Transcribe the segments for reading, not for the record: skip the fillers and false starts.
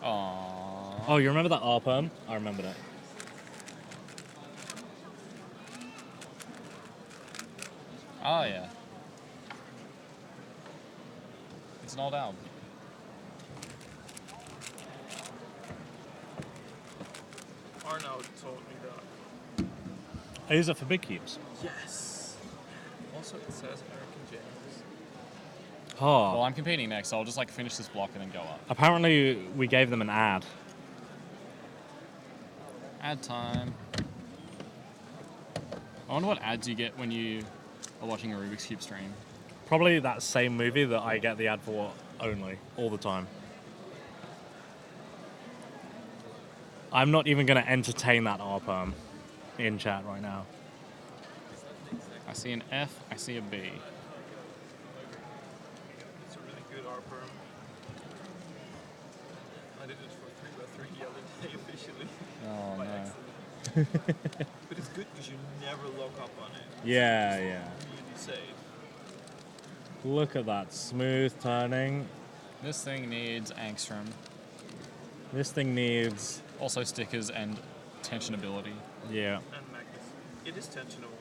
Aww. Oh, you remember that R perm? I remember that. Oh, yeah. It's an old album. Arnaud told me that. I use it for big cubes. Yes. Also, it says Erik and James. Oh. Well, I'm competing next, so I'll just finish this block and then go up. Apparently, we gave them an ad. Ad time. I wonder what ads you get when you are watching a Rubik's Cube stream. Probably that same movie that I get the ad for only, all the time. I'm not even going to entertain that R perm in chat right now. I see an F, I see a B. It's a really good R perm. I did it for 3x3 the other day officially. Oh, by no. accident. But it's good because you never lock up on it. Yeah. Really safe. Look at that smooth turning. This thing needs angstrom. This thing needs... Also stickers and tensionability. Yeah. And magnets. It is tensionable.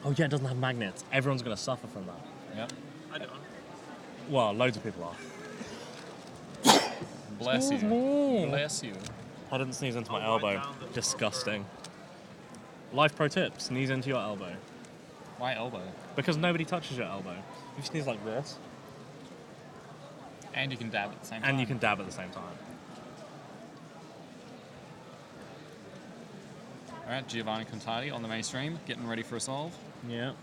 Oh yeah, it doesn't have magnets. Everyone's going to suffer from that. Yep. I don't. Well, loads of people are. Bless Excuse you. me. Bless you. I didn't sneeze into my I'll write elbow. down the Disgusting. Life pro tip, sneeze into your elbow. Why elbow? Because nobody touches your elbow. You sneeze like this, And you can dab at the same time. and you can dab at the same time. Alright, Giovanni Contati on the mainstream, getting ready for a solve. Yeah.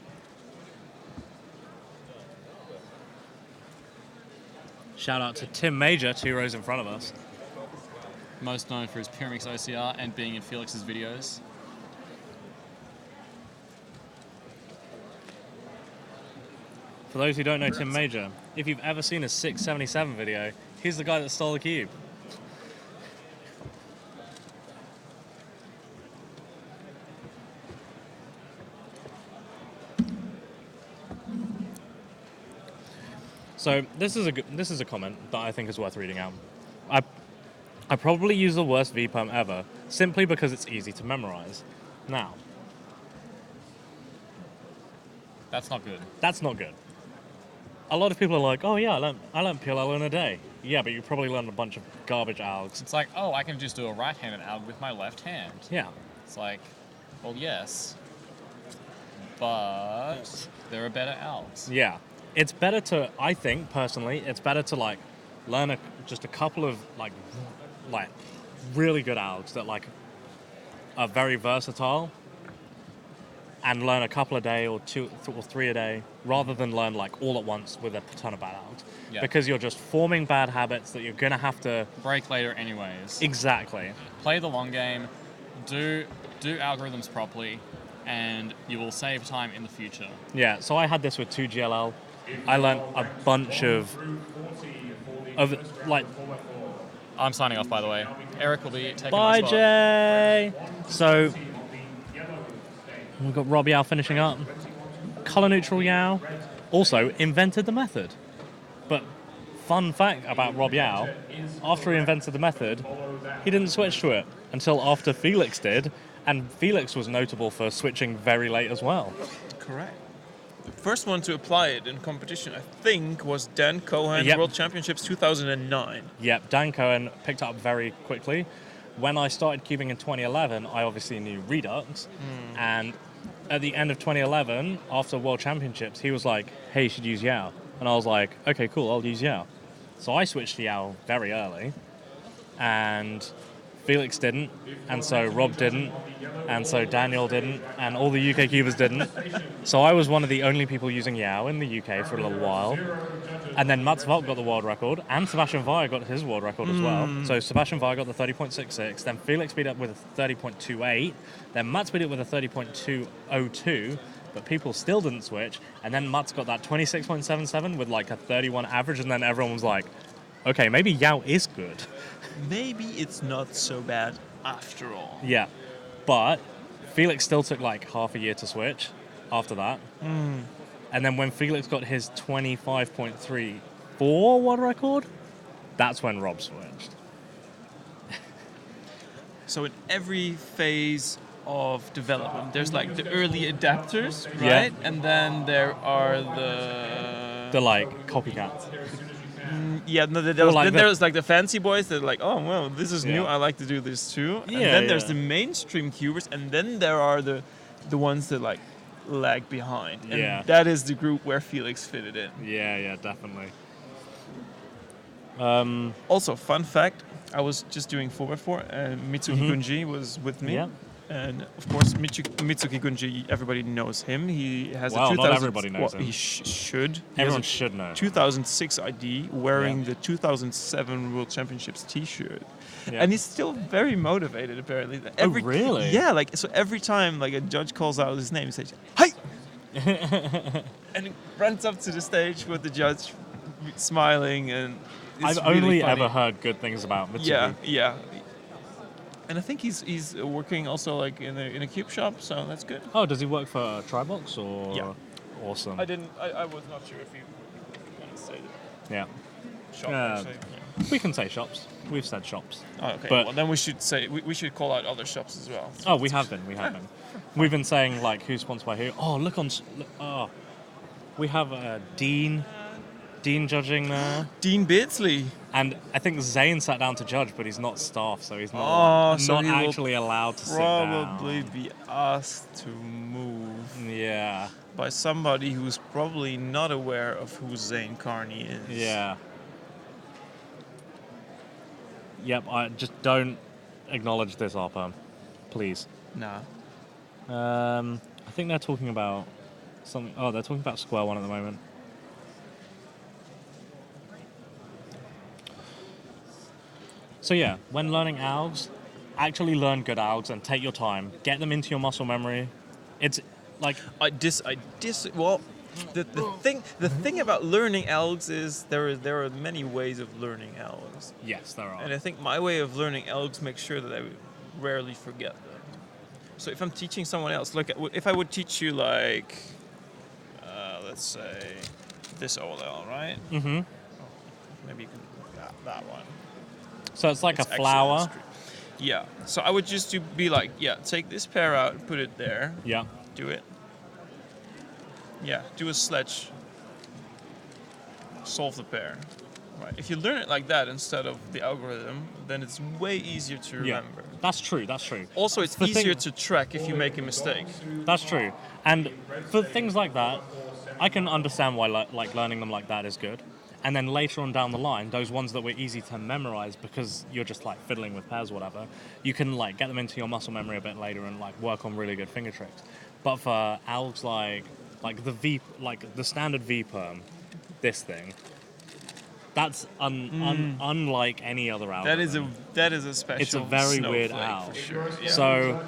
Shout out to Tim Major, 2 rows in front of us. Most known for his Pyramix OCR and being in Felix's videos. For those who don't know Tim Major, if you've ever seen a 677 video, he's the guy that stole the cube. So this is a comment that I think is worth reading out. I probably use the worst VPerm ever, simply because it's easy to memorize. Now, That's not good. that's not good. A lot of people are like, oh yeah, I learned PLL in a day. Yeah, but you probably learned a bunch of garbage algs. It's like, oh, I can just do a right-handed alg with my left hand. Yeah. It's like, well, yes. But there are better algs. Yeah. It's better to, I think, personally, it's better to learn just a couple of really good algs that are very versatile, and learn a couple a day or 2 or 3 a day, rather than learn all at once with a ton of bad algs. Yeah. Because you're just forming bad habits that you're gonna have to Break later anyways. exactly. Play the long game, do algorithms properly, and you will save time in the future. Yeah. So I had this with 2GLL. I learned a bunch of I'm signing off, by the way. Erik will be taking Bye, my spot. Jay. So we've got Rob Yao finishing up. Color neutral Yao also invented the method. But fun fact about Rob Yao, after he invented the method, he didn't switch to it until after Felix did, and Felix was notable for switching very late as well. Correct. The first one to apply it in competition, I think, was Dan Cohen, Yep. World Championships 2009. Yep, Dan Cohen picked up very quickly. When I started cubing in 2011, I obviously knew Redux, and at the end of 2011, after World Championships, he was like, hey, you should use Yao. And I was like, okay, cool, I'll use Yao. So I switched to Yao very early, and Felix didn't, and so Rob didn't, and so Daniel didn't, and all the UK cubers didn't. So I was one of the only people using Yao in the UK for a little while. And then Mats Volk got the world record, and Sebastian Vire got his world record as well. So Sebastian Vire got the 30.66, then Felix beat up with a 30.28, then Mats beat it with a 30.202, but people still didn't switch, and then Mats got that 26.77 with a 31 average, and then everyone was like, okay, maybe Yao is good. Maybe it's not so bad after all. Yeah, but Felix still took half a year to switch after that. And then when Felix got his 25.34 world record, that's when Rob switched. so in every phase of development, there's like the early adapters, Yeah. right? And then there are The like copycats. then like there's like the fancy boys that are like, oh well, this is new. Yeah. I like to do this too. Yeah, And then there's yeah. the mainstream cubers, and then there are the ones that like lag behind. And Yeah. that is the group where Felix fitted in. Yeah, definitely. Also, fun fact: I was just doing 4x4, and Mitsuki Gunji was with me. Yeah. And of course, Mitsuki Gunji, everybody knows him. He has Well, a 2000. not everybody knows him. He should. He Everyone has a should know. 2006 ID, wearing Yeah. the 2007 World Championships T-shirt, Yeah. and he's still very motivated. Apparently, Really? Yeah, like so every time like a judge calls out his name, he says, "Hey!" and he runs up to the stage with the judge, smiling, and it's I've really only funny. ever heard good things about Mitsuki. Yeah. And I think he's working also like in a cube shop, so that's good. Oh, does he work for Tribox or? Yeah. Awesome. I was not sure if he wanted to say the Yeah. shop. Yeah. Actually. We can say shops. We've said shops. Oh, okay. But- Well, then we should say we should call out other shops as well. Oh, we have been. We've been saying like who's sponsored by who. Oh, look on. Oh, we have Dean judging there, Dean Beardsley. and I think Zane sat down to judge, but he's not staff, so he's not Oh, so not he will actually allowed to sit Probably down. be asked to move Yeah, by somebody who's probably not aware of who Zane Carney is. yeah. Yep. I just don't acknowledge this, Arpa, please. Nah. I think they're talking about something. Oh, they're talking about Square One at the moment. So yeah, when learning algs, actually learn good algs and take your time. Get them into your muscle memory. It's like Well, the thing about learning algs is there are many ways of learning algs, yes, there are. and I think my way of learning algs makes sure that I rarely forget them. So if I'm teaching someone else, like if I would teach you like, let's say, this OLL, right? Mm-hmm. Maybe you can that one. So it's like It's a flower. excellent. Yeah. So I would just be like, yeah, take this pair out, put it there, Yeah. do it. Yeah, do a sledge. Solve the pair. Right. If you learn it like that instead of the algorithm, then it's way easier to Yeah. remember. That's true. That's true. Also, it's The thing- easier to track if you make a mistake. That's true. And for things like that, I can understand why like learning them like that is good. And then later on down the line, those ones that were easy to memorize because you're just like fiddling with pairs or whatever, you can like get them into your muscle memory a bit later and like work on really good finger tricks. But for algs like the V, like the standard V perm, this thing, that's unlike any other algorithm. That is a special. It's a very weird snowflake owl. for sure. Yeah. So,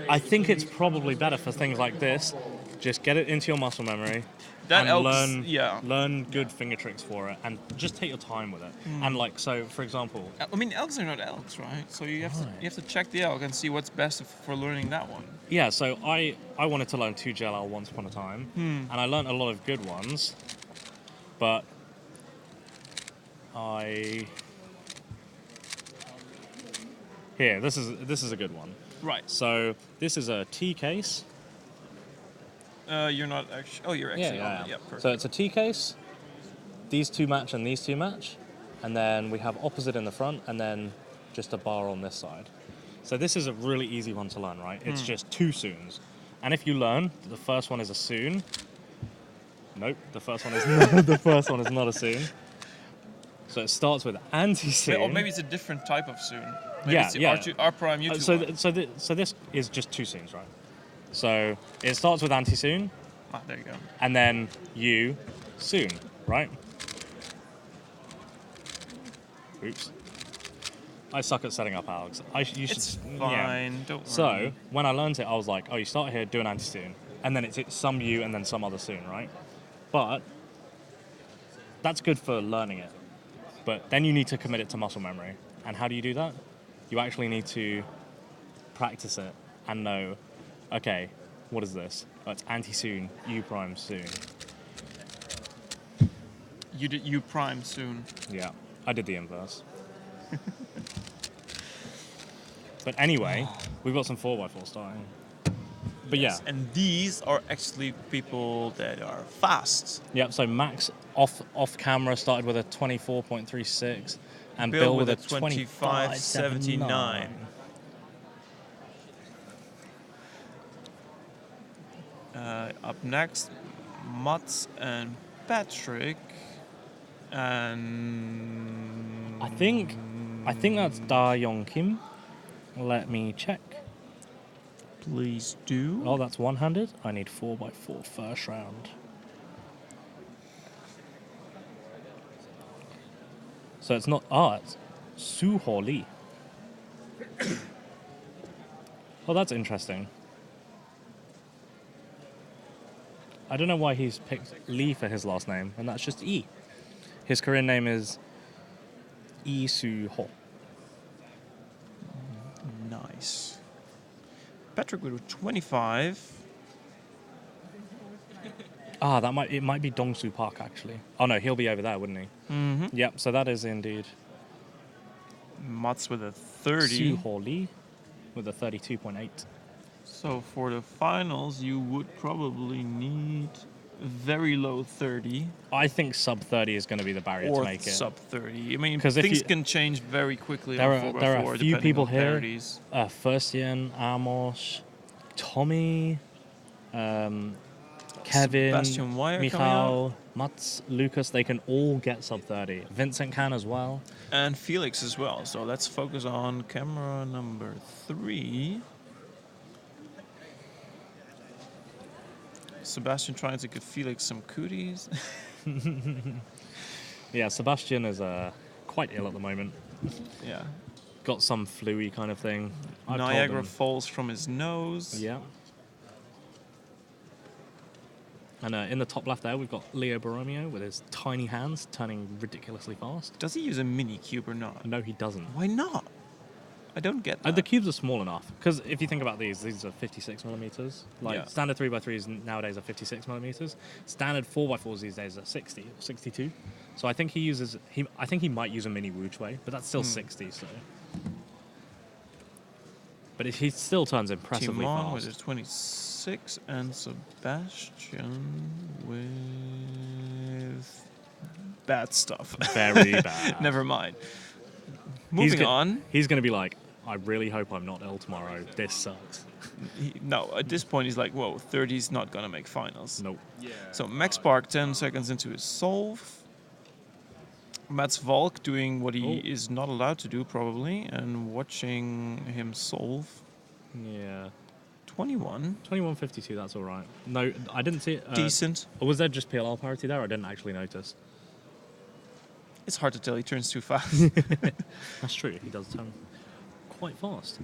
I think it's probably better for things like this. Just get it into your muscle memory That and helps, yeah. learn good finger tricks for it, and just take your time with it. And like so, for example, I mean, elks are not elks, right? So you have to check the elk and see what's best for learning that one. yeah. So I wanted to learn 2GLL once upon a time, and I learned a lot of good ones, but this is a good one. Right. So this is a T case. You're not actually. Oh, you're actually on it. Yeah, perfect. So it's a T case. These two match and these two match, and then we have opposite in the front, and then just a bar on this side. So this is a really easy one to learn, right? It's just two soons, and if you learn that the first one is a soon, nope, the first one is not a soon. So it starts with anti-soon. Or maybe it's a different type of soon. Maybe Yeah, it's the yeah. R prime U2. So this is just two soons, right? So it starts with anti-soon, There you go. and then U soon, right? Oops. I suck at setting up algs. You should. It's yeah. fine. Don't worry. So when I learned it, I was like, oh, you start here, do an anti-soon, and then it's some U and then some other soon, right? But that's good for learning it. But then you need to commit it to muscle memory. And how do you do that? You actually need to practice it and know, okay, what is this? Oh, it's anti-soon, U prime soon. You did U prime soon. Yeah, I did the inverse. But anyway, we've got some 4x4 starting. But yeah. And these are actually people that are fast. Yep, so Max off camera started with a 24.36 and Bill with a 25.79. Up next, Mats and Patrick. And I think that's Da Yong Kim. Let me check. please do. Oh, that's one-handed. I need 4x4 first round. So it's not it's Su Ho Lee. Oh, that's interesting. I don't know why he's picked Lee for his last name, and that's just E. His Korean name is Lee Su Ho. Nice. Patrick with a 25. It might be Dongsu Park actually. Oh no, he'll be over there, wouldn't he? Mm-hmm. Yep. So that is indeed Mats with a 30. Su Ho Lee with a 32.8. So for the finals, you would probably need a very low 30 I think sub 30 is going to be the barrier or to make it. sub 30. I mean, 'Cause if things you- can change very quickly There on are 4x4 there are a few depending people on here. parities. Firstian, Amos, Tommy, Kevin, Sebastian Wire Michal, Mats, Lucas. They can all get sub 30. Vincent can as well. And Felix as well. So let's focus on camera number 3. Sebastian trying to give Felix some cooties. Yeah, Sebastian is quite ill at the moment. Yeah. Got some flu-y kind of thing. I've told Niagara him- Falls from his nose. Yeah. And in the top left there, we've got Leo Borromeo with his tiny hands turning ridiculously fast. Does he use a mini cube or not? No, he doesn't. Why not? I don't get that. The cubes are small enough because if you think about these are 56 millimeters. Like Yeah. standard 3x3s nowadays are 56 millimeters. Standard 4x4s these days are 60 or 62. So I think I think he might use a mini Wu Chui, but that's still 60. So, but he still turns impressively Timon with fast. a 26 and Sebastian with bad stuff. Very bad. Never mind. He's Moving on. He's going to be like, I really hope I'm not ill tomorrow. This sucks. No, at this point he's like, whoa, 30's not going to make finals. Nope. So Max Park 10 seconds into his solve. Mats Valk doing what he is not allowed to do probably and watching him solve. Yeah. 21. 21.52, that's all right. No, I didn't see it. Decent. Or was there just PLL parity there? I didn't actually notice. It's hard to tell, he turns too fast. That's true. He does turn quite fast.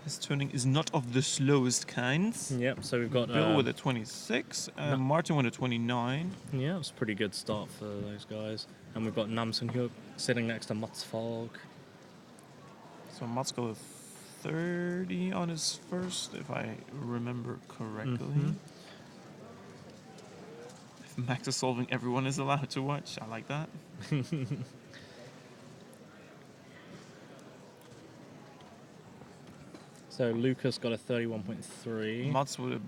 His turning is not of the slowest kinds. Yep. So we've got Bill with a 26, and Martin with a 29. Yeah, it's a pretty good start for those guys. And we've got Nam Sung Hyuk sitting next to Mats Falk. So Mats got a 30 on his first, if I remember correctly. Mhm. If Max is solving, everyone is allowed to watch. I like that. So Lucas got a 31.3. Mats with a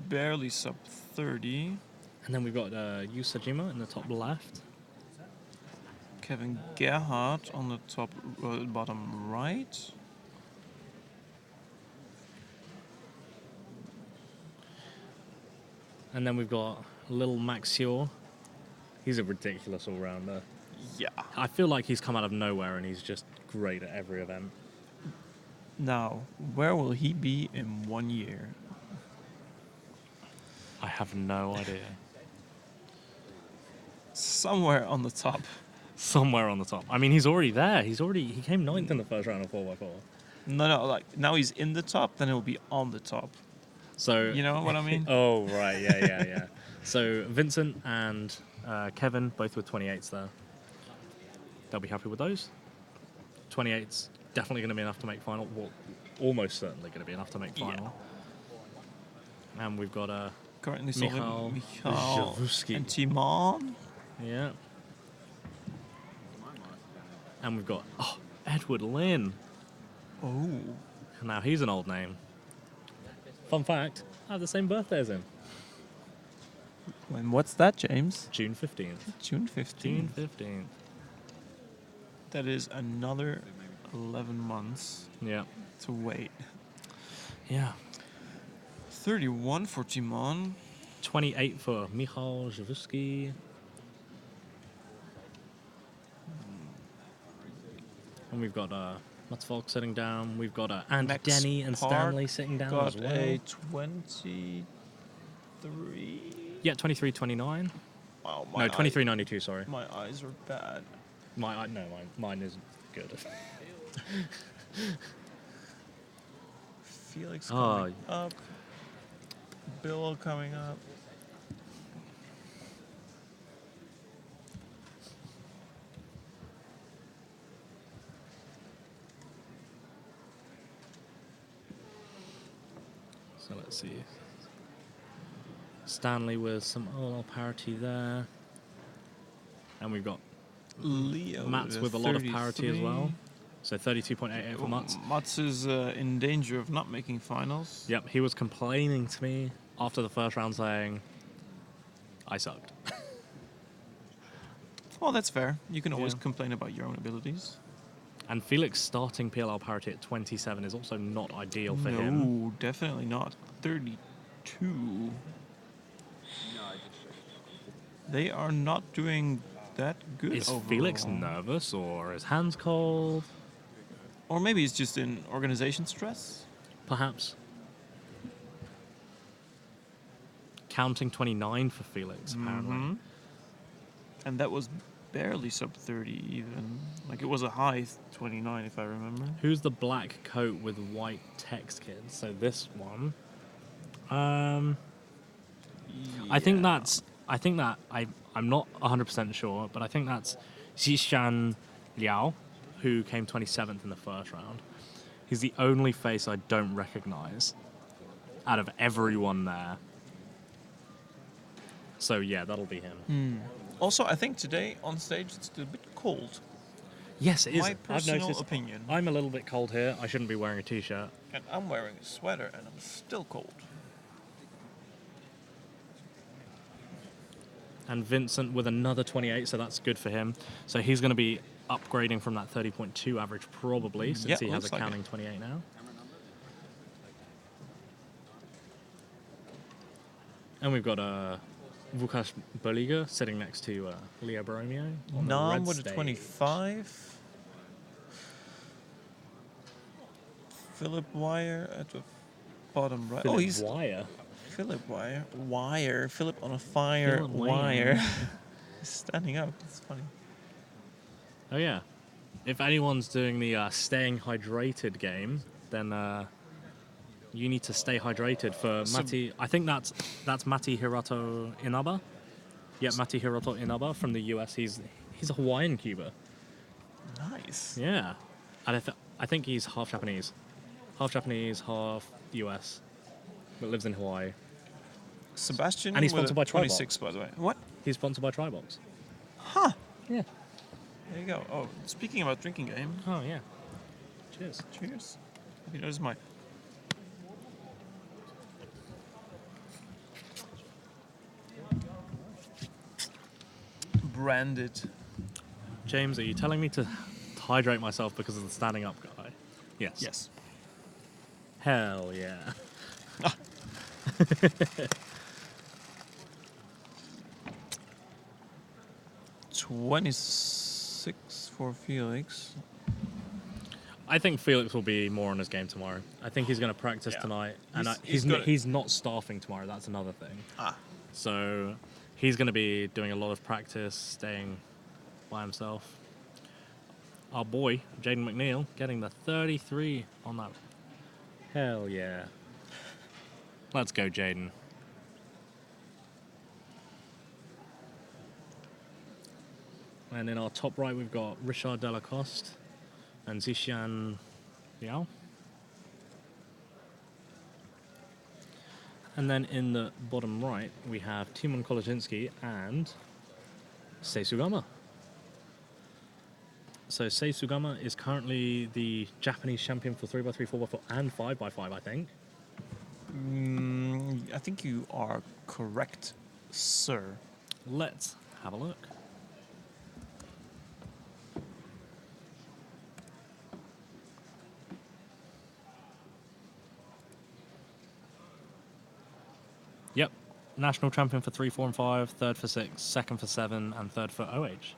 barely sub 30. And then we've got Yu Sajima in the top left. Kevin Gerhardt on the top bottom right. And then we've got Lil Max Yor. He's a ridiculous all-rounder. Yeah. I feel like he's come out of nowhere and he's just great at every event. Now, where will he be in 1 year? I have no idea. Somewhere on the top. Somewhere on the top. I mean, he's already there. He came 9th in the first round of 4x4. No, like now he's in the top, then he'll be on the top. So You know what I mean? Oh, right. Yeah. So Vincent and Kevin, both with 28s there. They'll be happy with those. 28s, definitely going to be enough to make final. Well, almost certainly going to be enough to make final. Yeah. And we've got Currently Michal solving Michal Javusky. and Timon. Yeah. And we've got Edward Lynn. Oh. Now he's an old name. Fun fact, I have the same birthday as him. And what's that, James? June 15th. June 15th. June 15th. That is another 11 months Yeah. to wait. Yeah. 31 for Timon. 28 for Michal Zhavuski. And we've got Mats Volk sitting down. We've got and Max Denny and Park Stanley sitting down got as well. a 23. Yeah, 23.29. Wow, No, 23.92, sorry. My eyes are bad. Mine isn't good. Felix coming up. Bill coming up. So let's see. Stanley with some OL parity there. And we've got Leo Mats with a lot of parity as well. So 32.88 for Mats. Mats is in danger of not making finals. Yep, he was complaining to me after the first round saying, I sucked. Well, that's fair. You can always Yeah. complain about your own abilities. And Felix starting PLL parity at 27 is also not ideal for him. No, definitely not. 32. They are not doing that good. Is overall. Felix nervous or his hands cold? Or maybe he's just in organization stress. Perhaps. Counting 29 for Felix, apparently. Mhm. And that was barely sub 30 even. Like it was a high 29 if I remember. Who's the black coat with white text kid? So this one. I think I'm not 100% sure, but I think that's Zishan Liao, who came 27th in the first round. He's the only face I don't recognize out of everyone there. So yeah, that'll be him. Also, I think today on stage it's a bit cold. Yes, it is. My I've personal noticed. opinion. I'm a little bit cold here. I shouldn't be wearing a t-shirt. And I'm wearing a sweater and I'm still cold. And Vincent with another 28, so that's good for him. So he's going to be upgrading from that 30.2 average probably, since Yeah, he has a looks like counting it. 28 now. And we've got Vukash Berliga sitting next to Leo Borromeo on the Nam red with a stage. 25. Philip Wire at the bottom right. Philip he's Wire. Philip Wire. Wire. Philip on a fire. Philip Wire. Wire. He's standing up. It's funny. Oh yeah. If anyone's doing the staying hydrated game, then you need to stay hydrated for Mati. I think that's Mati Hiroto Inaba. Yeah, Mati Hiroto Inaba from the US. He's a Hawaiian Cuba. Nice. Yeah, and I think he's half Japanese, half US, but lives in Hawaii. Sebastian. And he's with sponsored a by Tribox. 26, by the way. What? He's sponsored by Tribox. Huh. Yeah. There you go. Oh, speaking about drinking game. Oh yeah. Cheers. Cheers. Hope you notice my. Branded. James, are you telling me to hydrate myself because of the standing up guy? Yes. Yes. Hell yeah. 26 for Felix. I think Felix will be more on his game tomorrow. I think he's going to practice Yeah. tonight, and He's got it. he's not staffing tomorrow. That's another thing. Ah. So he's going to be doing a lot of practice, staying by himself. Our boy Jayden McNeill getting the 33 on that. Hell yeah! Let's go, Jayden. And in our top right, we've got Richard Delacoste and Zishan Liao. And then in the bottom right, we have Timon Kolodziński and Seisugama. So Sei Sugama is currently the Japanese champion for 3x3, 4x4, and 5x5, I think. I think you are correct, sir. Let's have a look. Yep. National champion for 3, 4, and 5, third for 6, second for 7, and third for OH.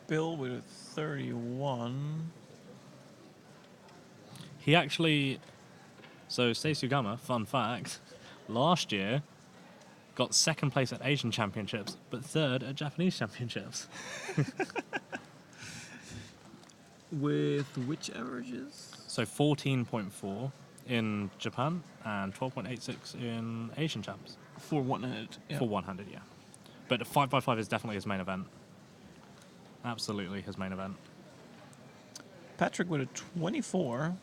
Bill with a 31. He actually... So, Sei Sugama, fun fact, last year got second place at Asian Championships, but third at Japanese Championships. With which averages? So 14.4 in Japan and 12.86 in Asian Champs. For 100. Yeah. For 100, yeah. But 5x5 is definitely his main event. Absolutely his main event. Patrick with a 24.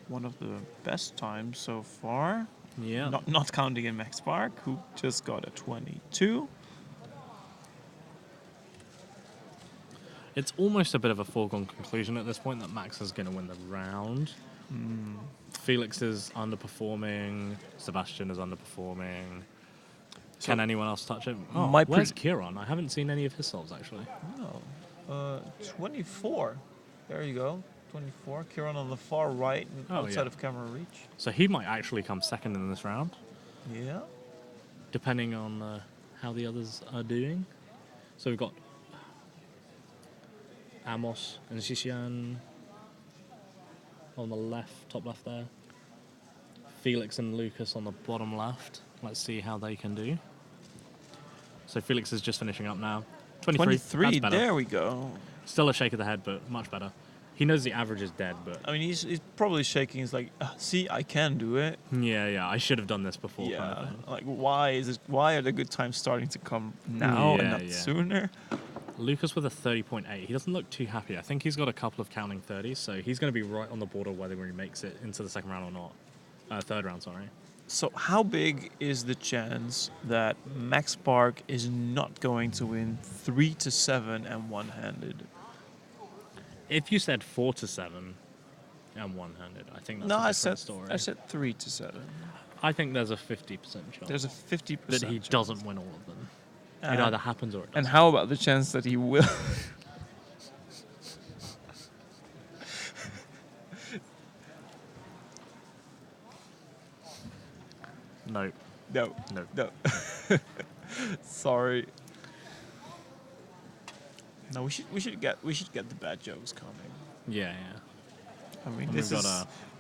One of the best times so far. Yeah. Not counting in Max Park, who just got a 22. It's almost a bit of a foregone conclusion at this point that Max is going to win the round. Felix is underperforming. Sebastian is underperforming. Can anyone else touch it? Oh, where's Kieran? I haven't seen any of his solves, actually. No. 24. There you go. 24. Kieran on the far right, outside of camera reach. So he might actually come second in this round. Yeah. Depending on how the others are doing. So we've got Amos and Shishian on the left, top left there. Felix and Lucas on the bottom left. Let's see how they can do. So Felix is just finishing up now. 23. There we go. Still a shake of the head, but much better. He knows the average is dead, but... I mean, he's probably shaking. He's like, see, I can do it. Yeah, I should have done this before. Yeah, kind of thing. like, why are the good times starting to come now and not sooner? Lucas with a 30.8. He doesn't look too happy. I think he's got a couple of counting 30s, so he's going to be right on the border whether he makes it into the second round or not. Third round, sorry. So how big is the chance that Max Park is not going to win 3-7 and one-handed? If you said 4-7 and one-handed, I think that's a different story. I said 3-7. I think there's a 50% chance. There's a 50% that he doesn't win all of them. It either happens or it doesn't. And how about the chance that he will? No. No. Sorry. No, we should get the bad jokes coming. Yeah. I mean,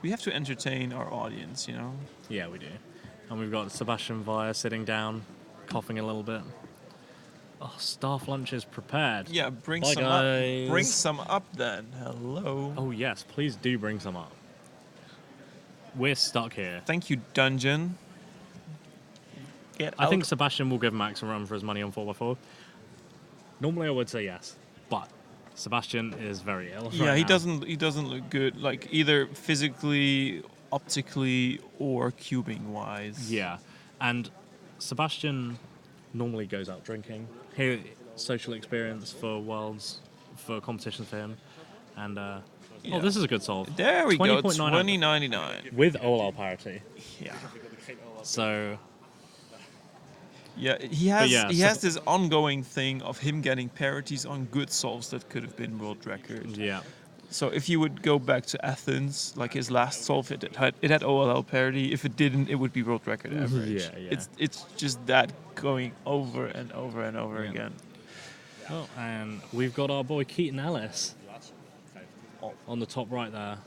we have to entertain our audience, you know. Yeah, we do. And we've got Sebastian Via sitting down, coughing a little bit. Oh, staff lunch is prepared. Yeah, bring Bye, some guys. up. Bring some up then. Hello. Oh yes, please do bring some up. We're stuck here. Thank you, Dungeon. I think Sebastian will give Max a run for his money on 4x4. Normally I would say yes, but Sebastian is very ill. Yeah, right he now. doesn't look good, like either physically, optically, or cubing wise. Yeah, and Sebastian normally goes out drinking. Here, social experience for worlds, for competitions for him, and oh, this is a good solve. There we go, 20.99 20.99 with OLL parity. Yeah. So. Yeah, he has this ongoing thing of him getting parities on good solves that could have been world record. Yeah. So if you would go back to Athens, like his last solve, it had OLL parity. If it didn't, it would be world record average. Yeah. It's just that going over and over and over again. Oh, and we've got our boy Keaton Ellis on the top right there.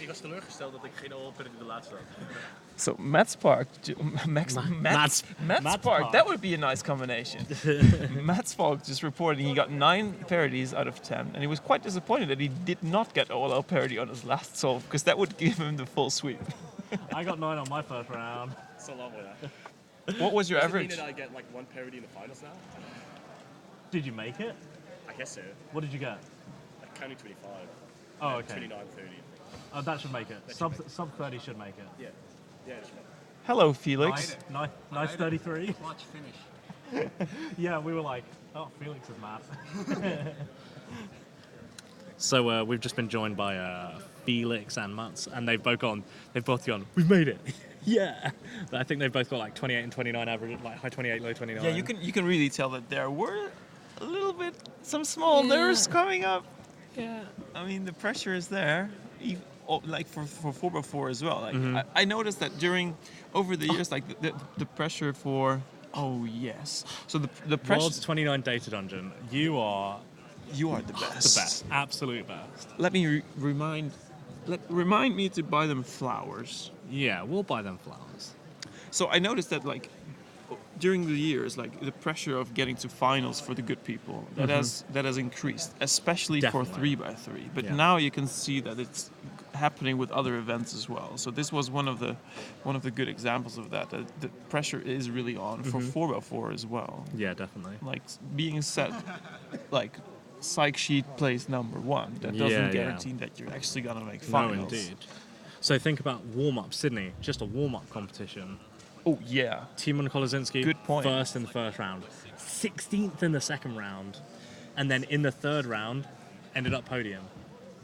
Ik was teleurgesteld dat ik geen OL-penalty de laatste had. So Max Park, Max Park, that would be a nice combination. Max Park just reporting he got 9 parodies out of 10, and he was quite disappointed that he did not get OL parody on his last solve, because that would give him the full sweep. I got 9 on my first round. So long with that. What was your Does average? it mean that I get like 1 parody in the finals now? Did you make it? I guess so. What did you get? Like counting 25. Oh, okay. 29, 30. Oh, that should make it. Sub 30 should make it. Yeah. Yeah. Hello, Felix. Nice 33. Clutch finish. Yeah, we were like, oh, Felix is mad. So we've just been joined by Felix and Mats, and they've both gone. We've made it. Yeah. But I think they've both got like 28 and 29 average, like high 28, low 29. Yeah, you can really tell that there were a little bit some small nerves coming up. Yeah. I mean, the pressure is there, like for 4x4 as well. Like I noticed that over the years, like the pressure for so the pressure. World's 29 data dungeon. You are the best. the best, absolute best. Let me remind me to buy them flowers. Yeah, we'll buy them flowers. So I noticed that like during the years, like the pressure of getting to finals for the good people that has increased, especially Definitely. for 3x3. But Yeah. now you can see that it's happening with other events as well. So this was one of the good examples of that. The pressure is really on for 4x4 as well. Yeah, definitely. Like being set, like psych sheet place number 1. That doesn't Yeah, guarantee that you're actually gonna make finals. No, indeed. So think about warm-up Sydney, just a warm-up competition. Oh yeah. Timon Kolozinski, Good point. first in the first round, 16th in the second round, and then in the third round, ended up podium.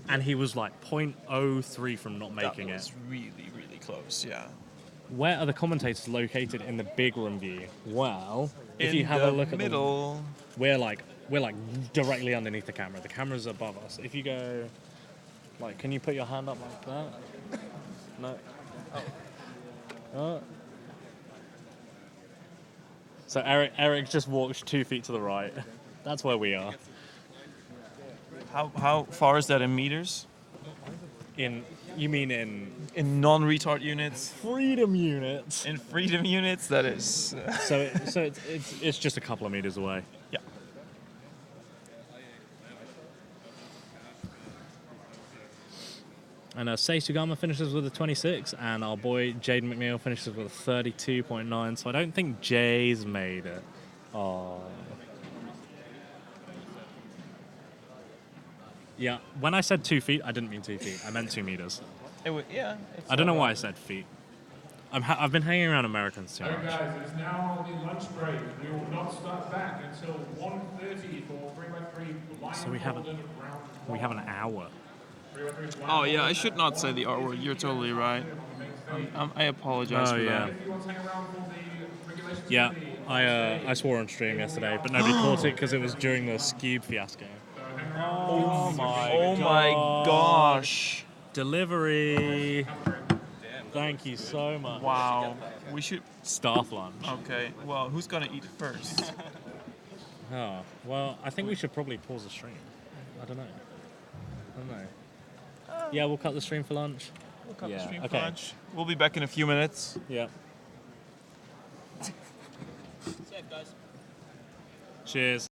And he was like 0.03 from not making That it. was really, really close, yeah. Where are the commentators located in the big room view? Well, if In you have the a look at middle. we're like directly underneath the camera. The camera's above us. If you go, like, can you put your hand up like that? No. Oh. So Erik just walked 2 feet to the right. That's where we are. How far is that in meters? You mean in In non-retard units? freedom units? In freedom units, that is. So it's just a couple of meters away. Yeah. And Sei Sugama finishes with a 26, and our boy Jayden McNeill finishes with a 32.9. So I don't think Jay's made it. Oh. Yeah, when I said 2 feet, I didn't mean 2 feet. I meant 2 meters. Yeah. I don't know why I said feet. I've been hanging around Americans too Okay, much. guys, it's now the lunch break. We will not start back until 1:30 for 3x3. So we have an hour. Oh yeah, I should not say the R word. You're totally right. I apologize for that. If you want to hang around for the regulations. Yeah, I swore on stream yesterday, but nobody caught it because it was during the Scube fiasco. Oh my gosh. Delivery. Thank you so much. Wow. We should. Staff lunch. Okay. Well, who's gonna eat first? Oh, well, I think we should probably pause the stream. I don't know. Yeah, we'll cut the stream for lunch. We'll cut Yeah, the stream for okay. lunch. We'll be back in a few minutes. Yeah. Cheers.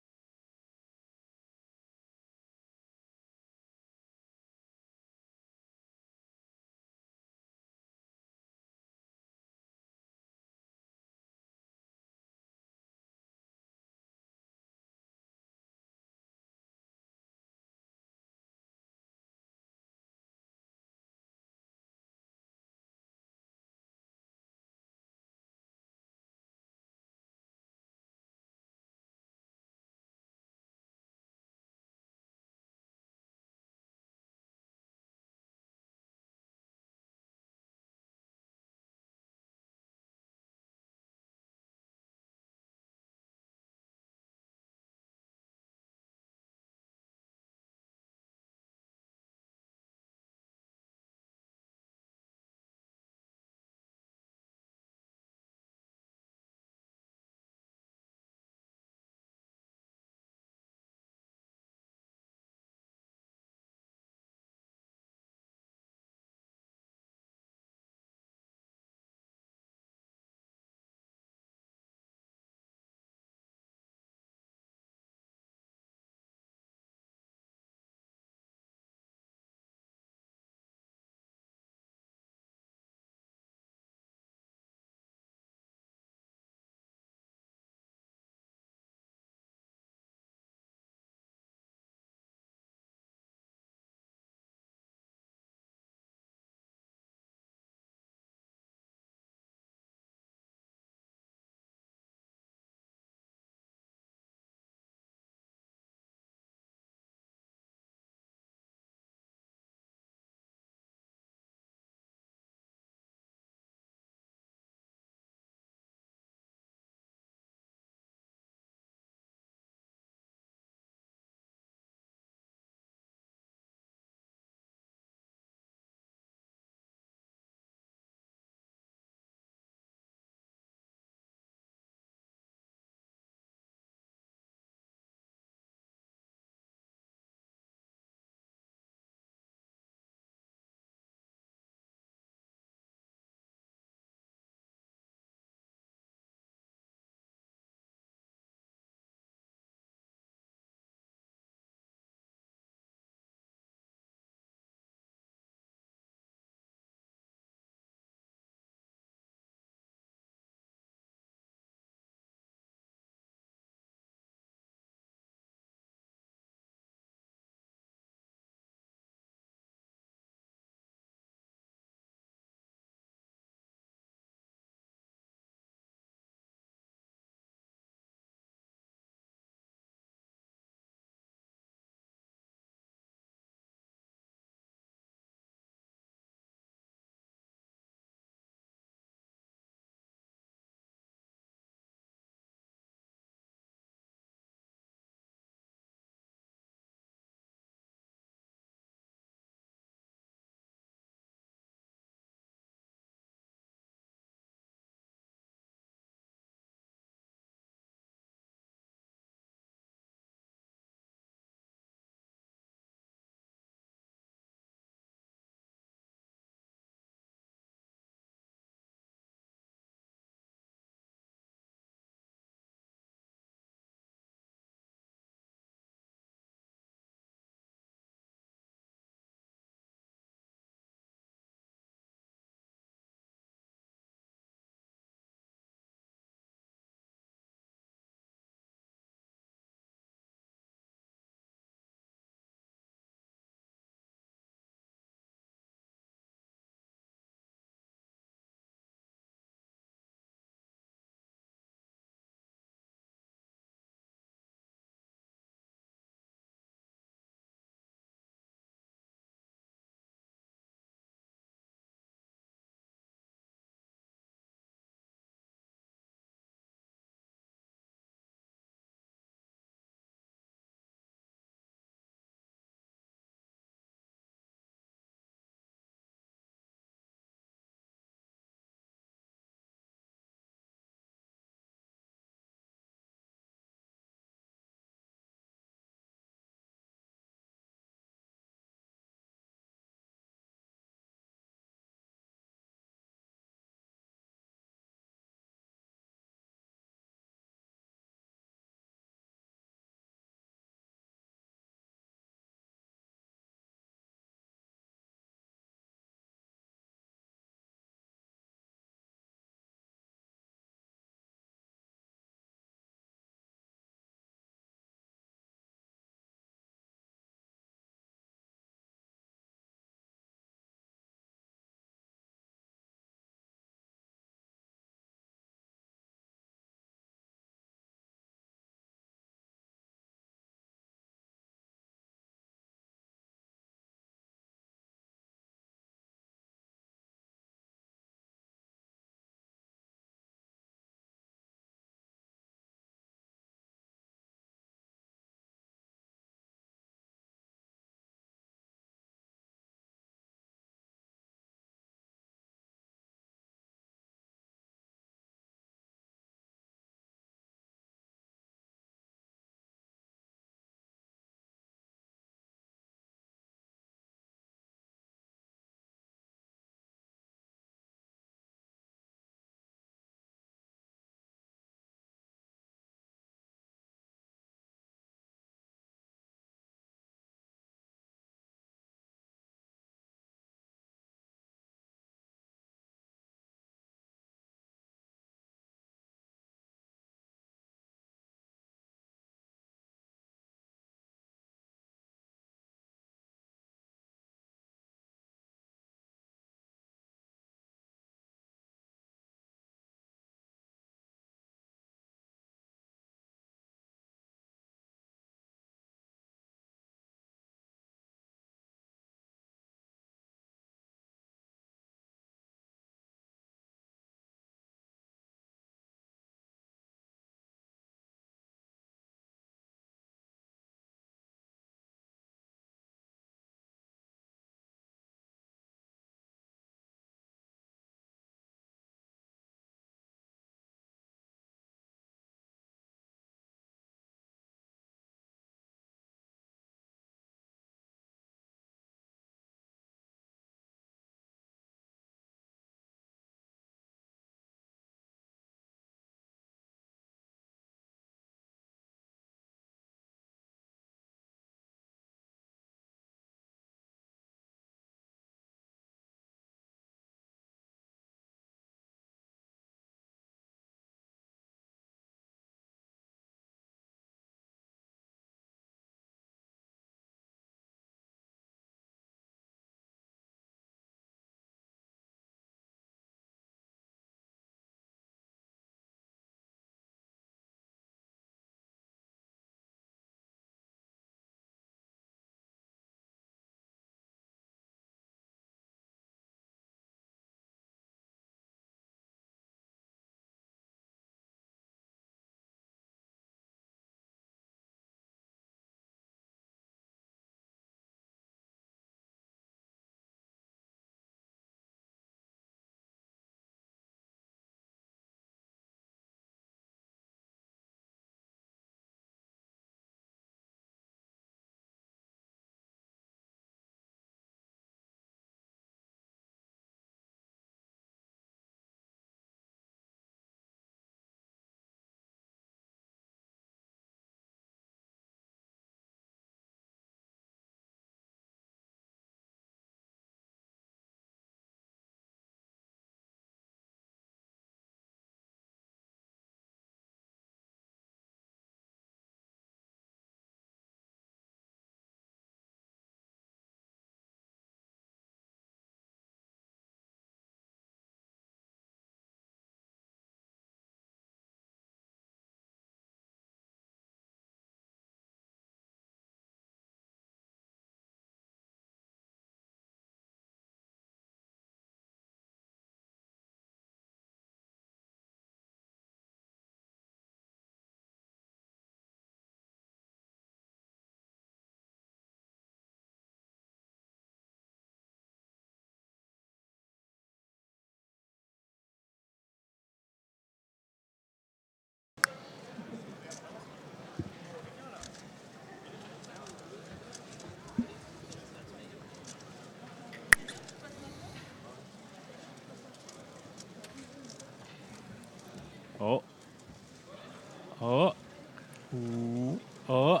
Oh,